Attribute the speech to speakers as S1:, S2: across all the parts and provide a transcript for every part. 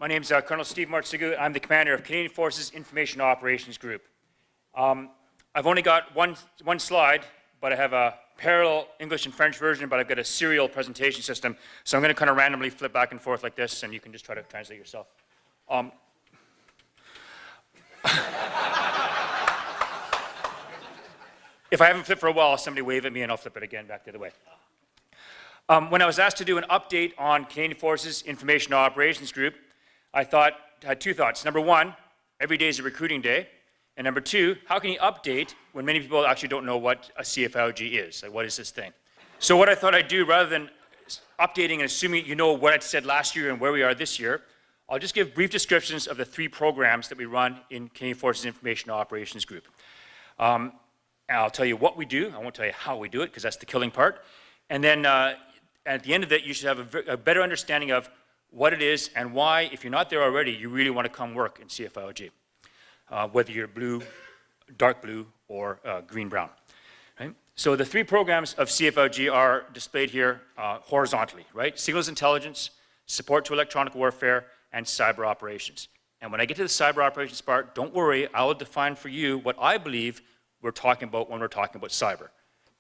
S1: My name is Colonel Steve Moritsugu. I'm the commander of Canadian Forces Information Operations Group. I've only got one slide, but I have a parallel English and French version, but I've got a serial presentation system. So I'm going to kind of randomly flip back and forth like this, and you can just try to translate yourself. If I haven't flipped for a while, somebody wave at me and I'll flip it again back the other way. When I was asked to do an update on Canadian Forces Information Operations Group, I had two thoughts. Number one, every day is a recruiting day. And number two, how can you update when many people actually don't know what a CFIOG is? Like, what is this thing? So what I thought I'd do, rather than updating and assuming you know what I said last year and where we are this year, I'll just give brief descriptions of the three programs that we run in Canadian Forces Information Operations Group. And I'll tell you what we do. I won't tell you how we do it, because that's the killing part. And then at the end of it, you should have a better understanding of what it is and why, if you're not there already, you really want to come work in CFIOG, whether you're blue, dark blue, or green-brown. Right? So the three programs of CFIOG are displayed here horizontally, right? Signals intelligence, support to electronic warfare, and cyber operations. And when I get to the cyber operations part, don't worry, I will define for you what I believe we're talking about when we're talking about cyber,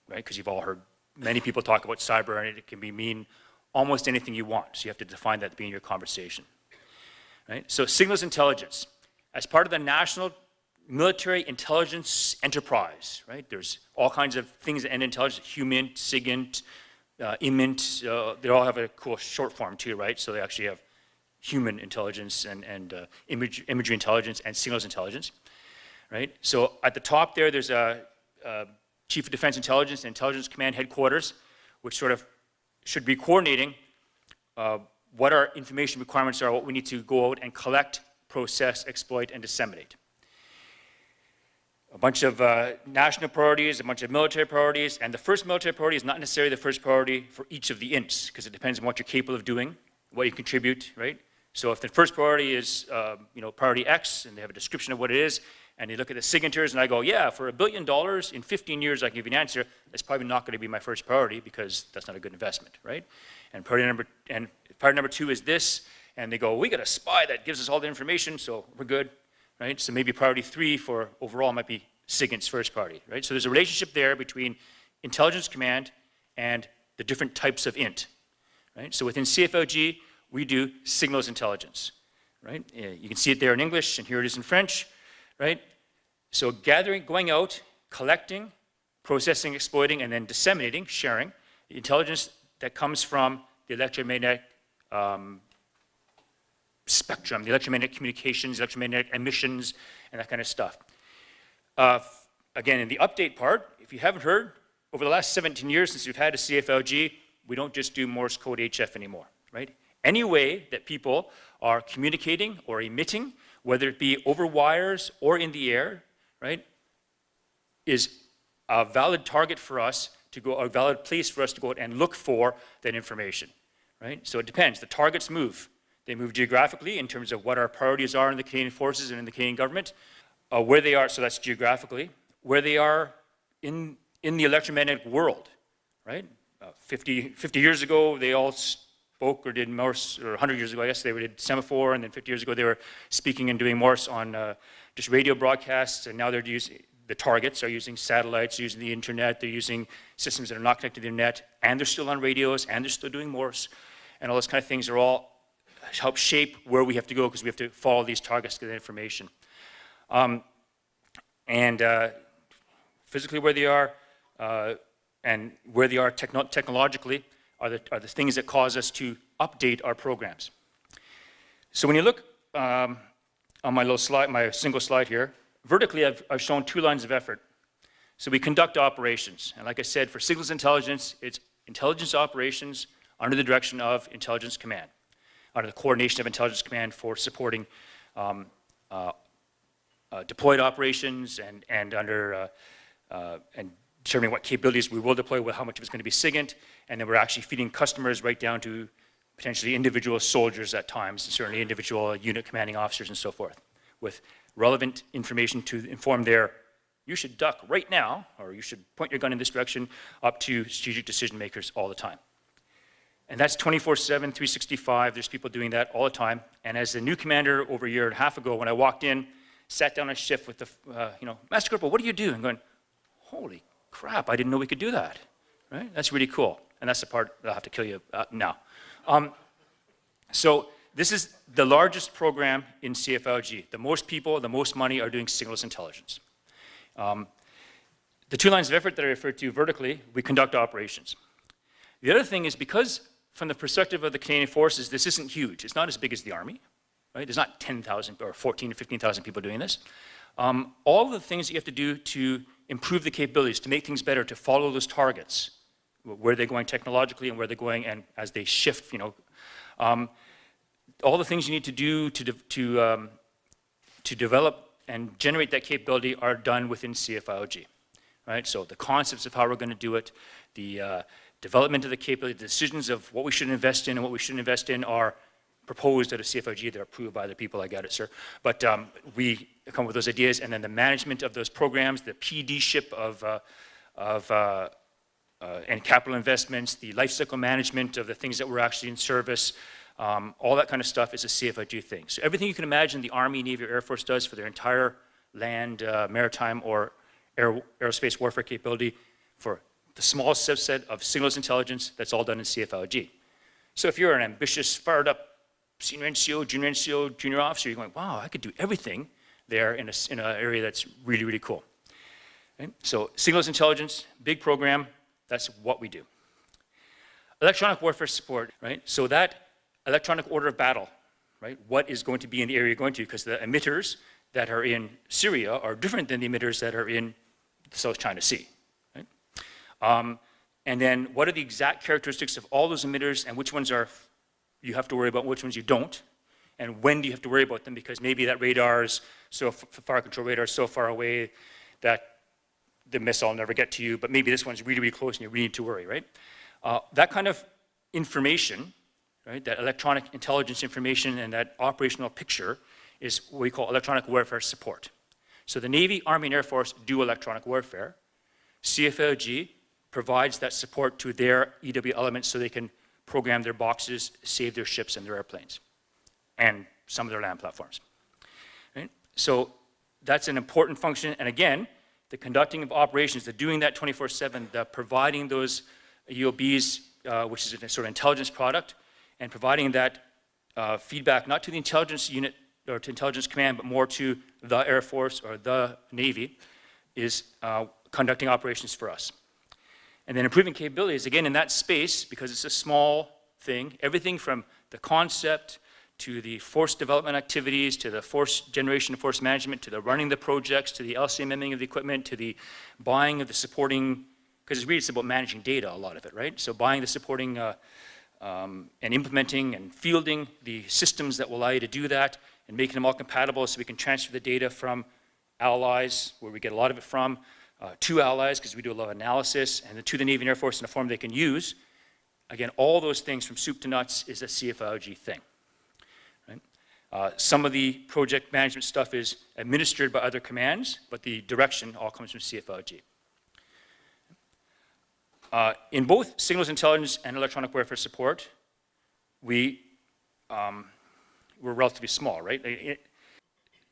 S1: right? Because you've all heard many people talk about cyber, and it can mean almost anything you want. So you have to define that to be in your conversation, right? So signals intelligence. As part of the National Military Intelligence Enterprise, right? There's all kinds of things that end in intelligence, HUMINT, SIGINT, IMINT, they all have a cool short form too, right? So they actually have human intelligence and imagery intelligence and signals intelligence, right? So at the top there, there's a Chief of Defense Intelligence and Intelligence Command Headquarters, which sort of should be coordinating what our information requirements are, what we need to go out and collect, process, exploit, and disseminate. A bunch of national priorities, a bunch of military priorities, and the first military priority is not necessarily the first priority for each of the INTs, because it depends on what you're capable of doing, what you contribute, right? So if the first priority is, priority X, and they have a description of what it is, and they look at the signatures, and I go, yeah, for $1 billion in 15 years, I can give you an answer. That's probably not going to be my first priority, because that's not a good investment, right? And priority number two is this, and they go, we got a spy that gives us all the information, so we're good, right? So maybe priority 3 for overall might be SIGINT's first priority, right? So there's a relationship there between intelligence command and the different types of INT, right? So within CFIOG, we do signals intelligence, right? You can see it there in English, and here it is in French, right? So gathering, going out, collecting, processing, exploiting, and then disseminating, sharing, the intelligence that comes from the electromagnetic spectrum, the electromagnetic communications, electromagnetic emissions, and that kind of stuff. Again, in the update part, if you haven't heard, over the last 17 years since we've had a CFIOG, we don't just do Morse code HF anymore, right? Any way that people are communicating or emitting, whether it be over wires or in the air, right, is a valid target for us to go, a valid place for us to go out and look for that information, right? So it depends. The targets move. They move geographically in terms of what our priorities are in the Canadian Forces and in the Canadian government, where they are, so that's geographically, where they are in the electromagnetic world, right? 50 years ago, they all spoke or did Morse, or 100 years ago, I guess, they did semaphore, and then 50 years ago, they were speaking and doing Morse on just radio broadcasts, and now they're using, the targets are using satellites, using the internet, they're using systems that are not connected to the internet, and they're still on radios, and they're still doing Morse, and all those kind of things are all help shape where we have to go, because we have to follow these targets to get information. Physically where they are, and where they are technologically, are the things that cause us to update our programs. So when you look on my little slide, my single slide here, vertically I've shown 2 lines of effort. So we conduct operations, and like I said, for signals intelligence, it's intelligence operations under the direction of Intelligence Command, under the coordination of Intelligence Command for supporting deployed operations and determining what capabilities we will deploy, how much of it's going to be SIGINT, and then we're actually feeding customers right down to potentially individual soldiers at times, and certainly individual unit commanding officers and so forth, with relevant information to inform their, you should duck right now, or you should point your gun in this direction, up to strategic decision makers all the time. And that's 24/7, 365. There's people doing that all the time. And as the new commander over a year and a half ago, when I walked in, sat down on shift with the, Master Corporal, what do you do? I'm going, holy crap, I didn't know we could do that, right? That's really cool. And that's the part that I'll have to kill you now. So this is the largest program in CFIOG. The most people, the most money are doing signals intelligence. The two lines of effort that I referred to vertically, we conduct operations. The other thing is because from the perspective of the Canadian Forces, this isn't huge. It's not as big as the Army, right? There's not 10,000 or 14 to 15,000 people doing this. All the things that you have to do to improve the capabilities, to make things better, to follow those targets, where they're going technologically and where they're going and as they shift, all the things you need to do to develop and generate that capability are done within CFIOG, right? So the concepts of how we're going to do it, the development of the capability, the decisions of what we should invest in and what we shouldn't invest in are proposed out of CFIOG. They're approved by the people. I got it, sir. But we come with those ideas, and then the management of those programs, the PD-ship and capital investments, the life cycle management of the things that were actually in service, all that kind of stuff is a CFIOG thing. So everything you can imagine the Army, Navy, or Air Force does for their entire land, maritime, or aerospace warfare capability, for the small subset of signals intelligence, that's all done in CFIOG. So if you're an ambitious, fired up senior NCO, junior officer, you're going, wow, I could do everything there in an area that's really, really cool. Okay? So signals intelligence, big program, that's what we do. Electronic warfare support, right? So that electronic order of battle, right? What is going to be in the area you're going to, because the emitters that are in Syria are different than the emitters that are in the South China Sea. And then what are the exact characteristics of all those emitters and which ones are you have to worry about, which ones you don't, and when do you have to worry about them, because maybe that radar is so fire control radar is so far away that the missile will never get to you, but maybe this one's really, really close and you really need to worry, right? That kind of information, right, that electronic intelligence information and that operational picture is what we call electronic warfare support. So the Navy, Army, and Air Force do electronic warfare. CFIOG provides that support to their EW elements so they can program their boxes, save their ships and their airplanes, and some of their land platforms. Right? So that's an important function. And again, the conducting of operations, the doing that 24/7, the providing those EOBs, which is a sort of intelligence product, and providing that feedback not to the intelligence unit or to intelligence command, but more to the Air Force or the Navy, is conducting operations for us. And then improving capabilities, again, in that space, because it's a small thing, everything from the concept to the force development activities, to the force generation and force management, to the running the projects, to the LCMMing of the equipment, to the buying of the supporting, because it's really about managing data, a lot of it, right? So buying the supporting and implementing and fielding the systems that will allow you to do that and making them all compatible so we can transfer the data from allies, where we get a lot of it from, to allies, because we do a lot of analysis, and then to the Navy and Air Force in a form they can use. Again, all those things from soup to nuts is a CFIOG thing. Right? Some of the project management stuff is administered by other commands, but the direction all comes from CFIOG. In both signals intelligence and electronic warfare support, we're relatively small, right?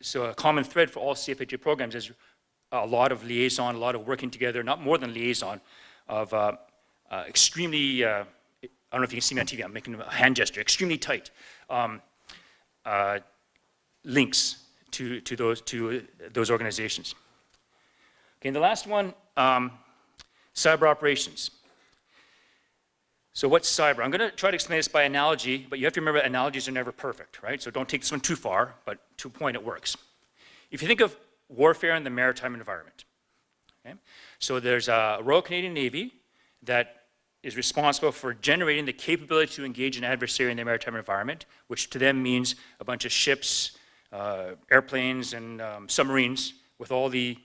S1: So a common thread for all CFIOG programs is a lot of liaison, a lot of working together, not more than liaison, of extremely, I don't know if you can see me on TV, I'm making a hand gesture, extremely tight links to those organizations. Okay, and the last one, cyber operations. So what's cyber? I'm going to try to explain this by analogy, but you have to remember analogies are never perfect, right? So don't take this one too far, but to a point it works. If you think of warfare in the maritime environment, okay? So there's a Royal Canadian Navy that is responsible for generating the capability to engage an adversary in the maritime environment, which to them means a bunch of ships, airplanes, and submarines with all the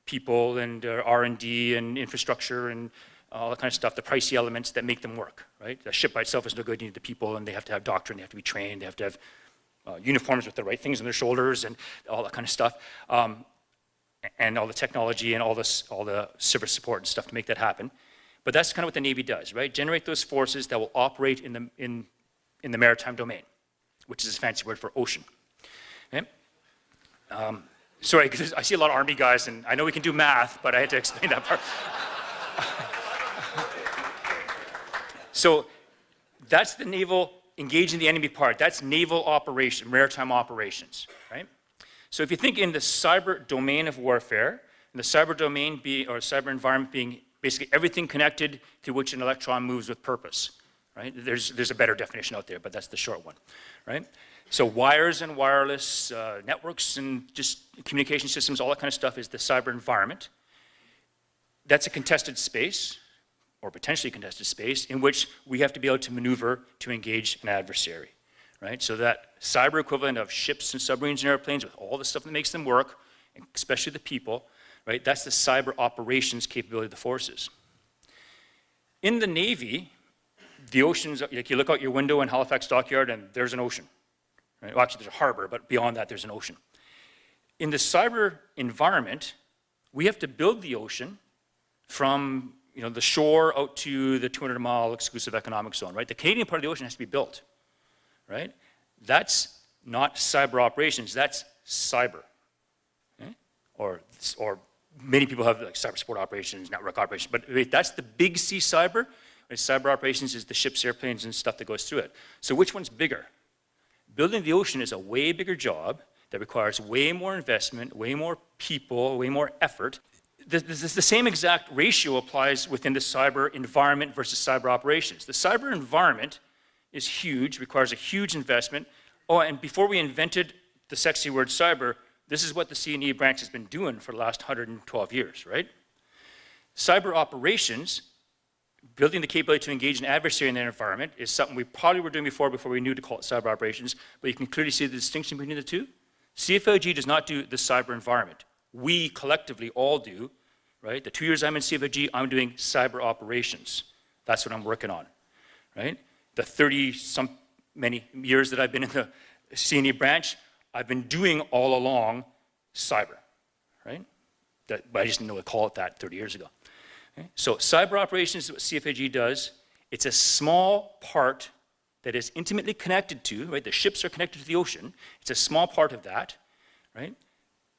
S1: people and R&D and infrastructure and all that kind of stuff, the pricey elements that make them work, right? The ship by itself is no good, you need the people, and they have to have doctrine, they have to be trained, they have to have uniforms with the right things on their shoulders and all that kind of stuff, and all the technology and all the service support and stuff to make that happen. But that's kind of what the Navy does, right? Generate those forces that will operate in the maritime domain, which is a fancy word for ocean. Okay? Sorry, because I see a lot of Army guys, and I know we can do math, but I had to explain that part. So that's the naval engaging the enemy part. That's naval operation, maritime operations, right? So if you think in the cyber domain of warfare, and the cyber domain or cyber environment being basically everything connected to which an electron moves with purpose, right? There's a better definition out there, but that's the short one, right? So wires and wireless networks and just communication systems, all that kind of stuff is the cyber environment. That's a contested space, or potentially contested space, in which we have to be able to maneuver to engage an adversary, right? So that cyber equivalent of ships and submarines and airplanes with all the stuff that makes them work, especially the people, right? That's the cyber operations capability of the forces. In the Navy, the oceans, like you look out your window in Halifax Dockyard and there's an ocean, right? Well, actually there's a harbor, but beyond that there's an ocean. In the cyber environment, we have to build the ocean from the shore out to the 200-mile exclusive economic zone, right? The Canadian part of the ocean has to be built, right? That's not cyber operations, that's cyber, okay? Or many people have like cyber support operations, network operations, but that's the big C cyber. Right? Cyber operations is the ships, airplanes, and stuff that goes through it. So which one's bigger? Building the ocean is a way bigger job that requires way more investment, way more people, way more effort. The same exact ratio applies within the cyber environment versus cyber operations. The cyber environment is huge, requires a huge investment. Oh, and before we invented the sexy word cyber, this is what the C&E branch has been doing for the last 112 years, right? Cyber operations, building the capability to engage an adversary in that environment, is something we probably were doing before we knew to call it cyber operations, but you can clearly see the distinction between the two. CFIOG does not do the cyber environment. We collectively all do, right? The 2 years I'm in CFIOG, I'm doing cyber operations. That's what I'm working on, right? The 30-some many years that I've been in the C&E branch, I've been doing all along cyber, right? But I just didn't know to call it that 30 years ago. Okay? So cyber operations is what CFIOG does. It's a small part that is intimately connected to, right? The ships are connected to the ocean. It's a small part of that, right?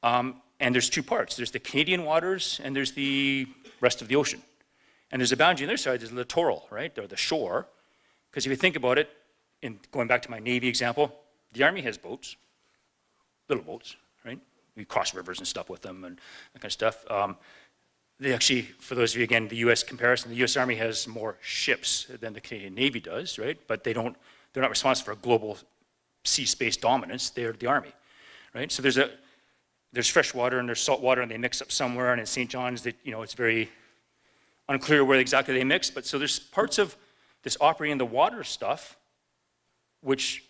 S1: And there's two parts. There's the Canadian waters and there's the rest of the ocean. And there's a boundary on the other side, there's the littoral, right? Or the shore. Because if you think about it, going back to my Navy example, the Army has boats, little boats, right? We cross rivers and stuff with them and that kind of stuff. They actually, for those of you, again, the US comparison, the US Army has more ships than the Canadian Navy does, right? But they're not responsible for a global sea space dominance, they're the Army, right? So there's fresh water and there's salt water and they mix up somewhere, and in St. John's, it's very unclear where exactly they mix, but so there's parts of this operating in the water stuff which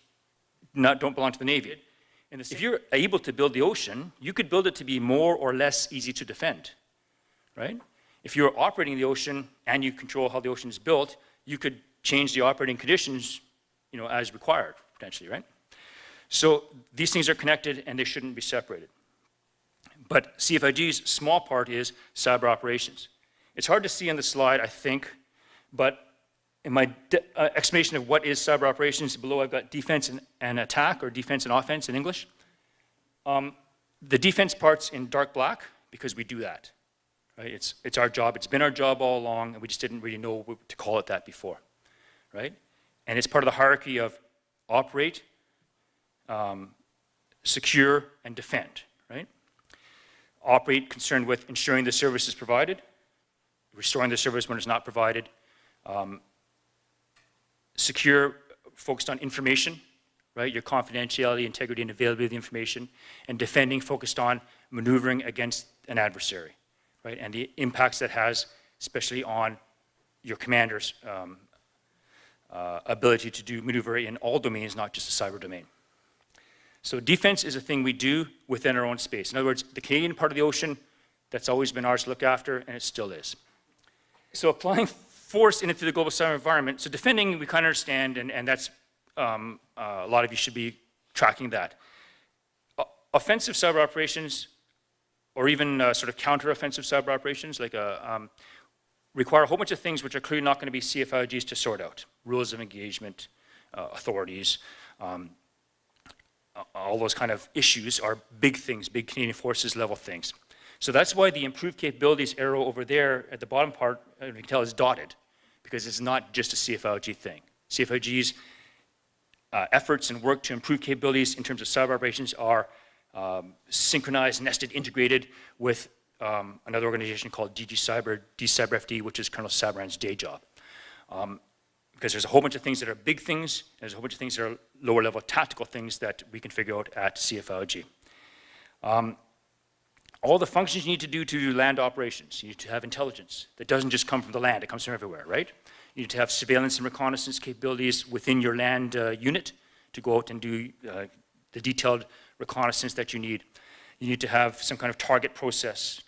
S1: don't belong to the Navy. If you're able to build the ocean, you could build it to be more or less easy to defend, right? If you're operating the ocean and you control how the ocean is built, you could change the operating conditions, as required, potentially, right? So these things are connected and they shouldn't be separated. But CFIG's small part is cyber operations. It's hard to see on the slide, I think, but in my explanation of what is cyber operations, below I've got defense and attack, or defense and offense in English. The defense part's in dark black because we do that, right? It's our job, it's been our job all along, and we just didn't really know to call it that before, right? And it's part of the hierarchy of operate, secure, and defend, right? Operate, concerned with ensuring the service is provided, restoring the service when it's not provided. Secure, focused on information, right? Your confidentiality, integrity, and availability of the information. And defending, focused on maneuvering against an adversary, right? And the impacts that has, especially on your commander's ability to do maneuver in all domains, not just the cyber domain. So defense is a thing we do within our own space. In other words, the Canadian part of the ocean, that's always been ours to look after, and it still is. So applying force into the global cyber environment, so defending we kind of understand, and that's, a lot of you should be tracking that. Offensive cyber operations, or even sort of counter-offensive cyber operations, like require a whole bunch of things which are clearly not going to be CFIOGs to sort out. Rules of engagement, authorities, all those kind of issues are big things, big Canadian Forces level things. So that's why the improved capabilities arrow over there at the bottom part, you can tell, is dotted, because it's not just a CFIOG thing. CFIOG's efforts and work to improve capabilities in terms of cyber operations are synchronized, nested, integrated with another organization called DG Cyber, DCyberFD, which is Colonel Sabran's day job. Because there's a whole bunch of things that are big things, and there's a whole bunch of things that are lower level tactical things that we can figure out at CFIOG. All the functions you need to do land operations. You need to have intelligence that doesn't just come from the land, it comes from everywhere, right? You need to have surveillance and reconnaissance capabilities within your land unit to go out and do the detailed reconnaissance that you need. You need to have some kind of targeting process.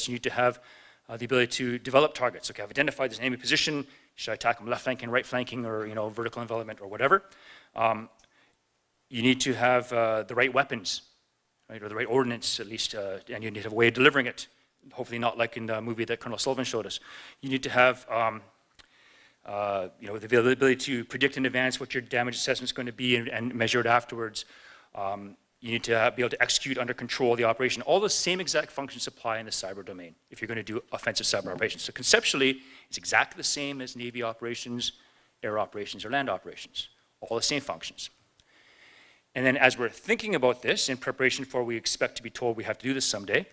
S1: You need to have the ability to develop targets. Okay, I've identified this enemy position. Should I attack them left flanking, right flanking, or vertical envelopment, or whatever? You need to have the right weapons, right, or the right ordnance, at least, and you need to have a way of delivering it. Hopefully not like in the movie that Colonel Sullivan showed us. You need to have the ability to predict in advance what your damage assessment is going to be and measure it afterwards. You need to be able to execute under control the operation. All the same exact functions apply in the cyber domain if you're going to do offensive cyber operations. So conceptually, it's exactly the same as Navy operations, air operations, or land operations. All the same functions. And then as we're thinking about this in preparation for we expect to be told we have to do this someday,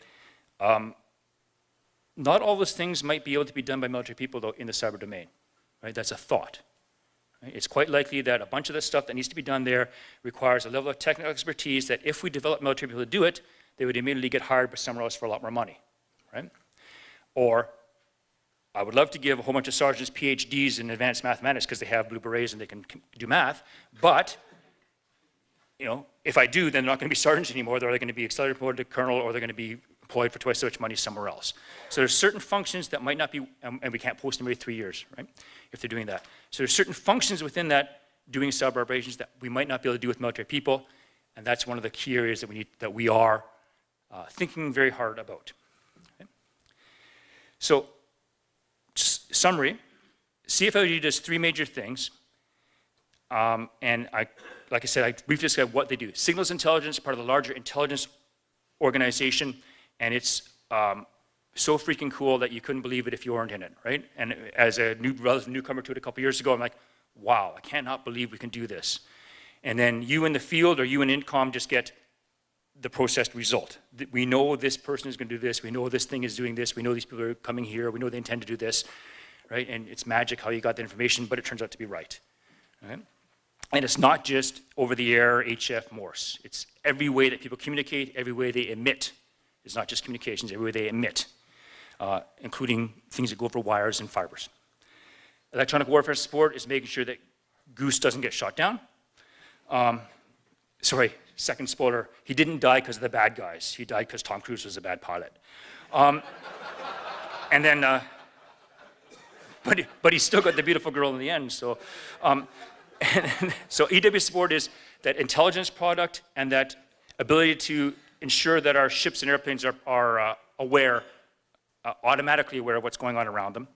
S1: not all those things might be able to be done by military people though in the cyber domain. Right? That's a thought. Right? It's quite likely that a bunch of the stuff that needs to be done there requires a level of technical expertise that if we develop military people to do it, they would immediately get hired by somewhere else for a lot more money. Right? Or I would love to give a whole bunch of sergeants PhDs in advanced mathematics because they have blue berets and they can do math, but if I do, then they're not going to be sergeants anymore. They're going to be accelerated promoted to colonel, or they're going to be employed for twice so much money somewhere else. So there's certain functions that might not be, and we can't post them every 3 years, right, if they're doing that. So there's certain functions within that doing cyber operations that we might not be able to do with military people, and that's one of the key areas that we are thinking very hard about. Okay? So, summary, CFIOG does 3 major things, and like I said, I briefly described what they do. Signals intelligence, part of the larger intelligence organization, and it's so freaking cool that you couldn't believe it if you weren't in it, right? And as a relative newcomer to it a couple years ago, I'm like, wow, I cannot believe we can do this. And then you in the field or you in INCOM just get the processed result. We know this person is going to do this, we know this thing is doing this, we know these people are coming here, we know they intend to do this, right? And it's magic how you got the information, but it turns out to be right. Right? And it's not just over-the-air HF Morse. It's every way that people communicate, every way they emit. It's not just communications, every way they emit, including things that go over wires and fibers. Electronic warfare support is making sure that Goose doesn't get shot down. Sorry, second spoiler. He didn't die because of the bad guys. He died because Tom Cruise was a bad pilot. And then, but he still got the beautiful girl in the end, so. So EW support is that intelligence product and that ability to ensure that our ships and airplanes are aware, automatically aware of what's going on around them.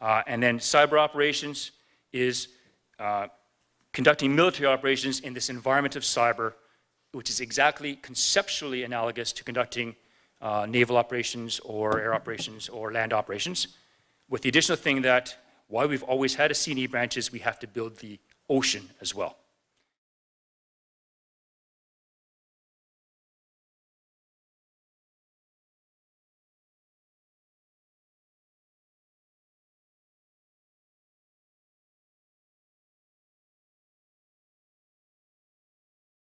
S1: And then cyber operations is conducting military operations in this environment of cyber, which is exactly conceptually analogous to conducting naval operations or air operations or land operations, with the additional thing that while we've always had a C&E branches, we have to build the ocean as well.